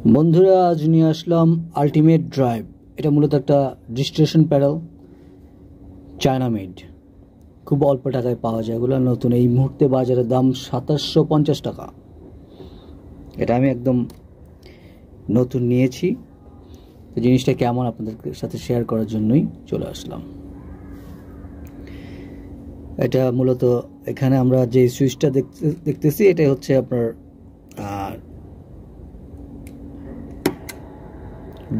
বন্ধুরা, আজ নিয়ে আসলাম আলটিমেট ড্রাইভ। এটা মূলত একটা ডিস্ট্রিবিউশন প্যাডেল, চায়না মেড। খুব অল্প টাকায় পাওয়া যায় এগুলো। নতুন, এই মুহূর্তে বাজারের দাম 2750 টাকা। এটা আমি একদম নতুন নিয়েছি। তো জিনিসটা কেমন আপনাদের সাথে শেয়ার করার জন্যই চলে আসলাম। এটা মূলত এখানে আমরা যে সুইচটা দেখতেছি এটাই হচ্ছে আপনার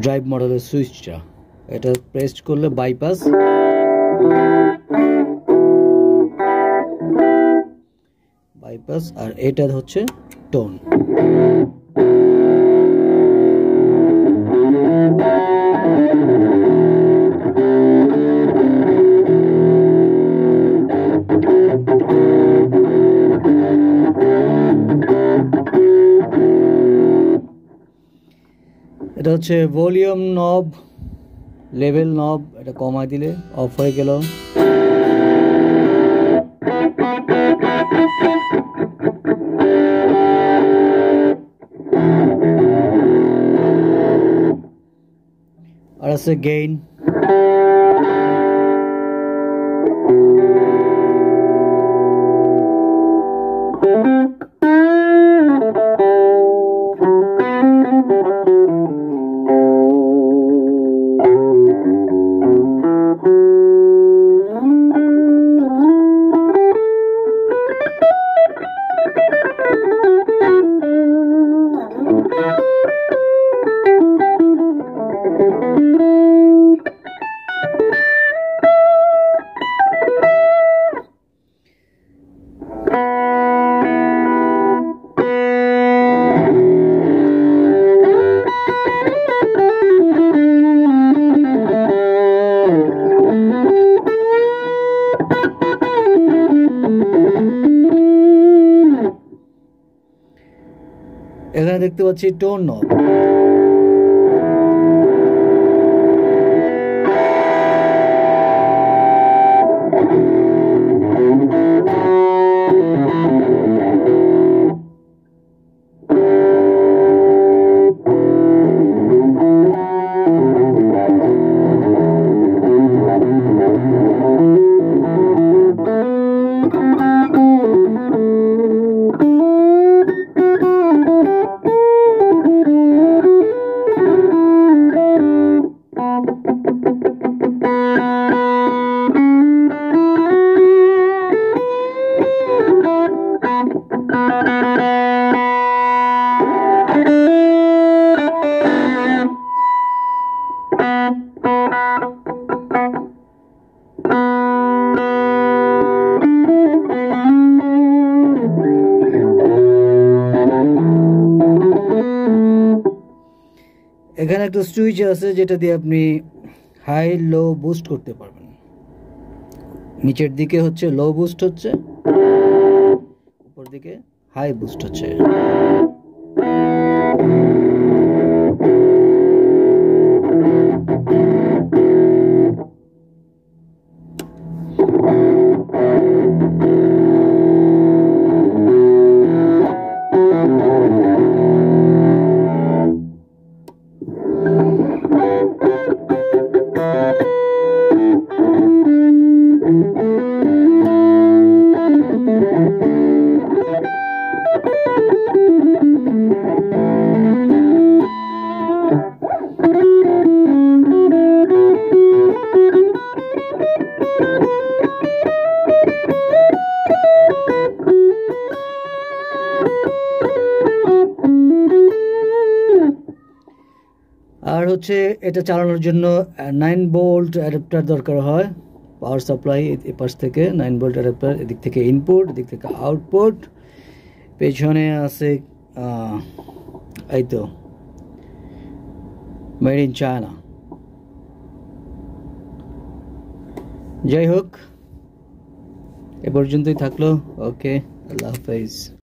ড্রাইভ মডেলের সুইচটা। এটা প্রেস করলে বাইপাস, আর এটা হচ্ছে টোন। এটা হচ্ছে ভলিউম নব, লেভেল নব। এটা কমায় দিলে অফ হয়ে গেল। আর আছে গেইন। এখানে দেখতে পাচ্ছি টোন নব। এখানে একটা সুইচ আছে যেটা দিয়ে আপনি হাই লো বুস্ট করতে পারবেন। নিচের দিকে হচ্ছে লো বুস্ট হচ্ছে, উপর দিকে হাই বুস্ট হচ্ছে। আর হচ্ছে এটা চালানোর জন্য 9 ভোল্ট অ্যাডাপ্টার দরকার হয়। পাওয়ার সাপ্লাই এপাশ থেকে 9 ভোল্ট অ্যাডাপ্টার, এদিক থেকে ইনপুট, এদিক থেকে আউটপুট। পেছনে আছে এই তো মেড ইন চায়না। যাই হোক, এ পর্যন্তই থাকলো। ওকে, আল্লাহ হাফেজ।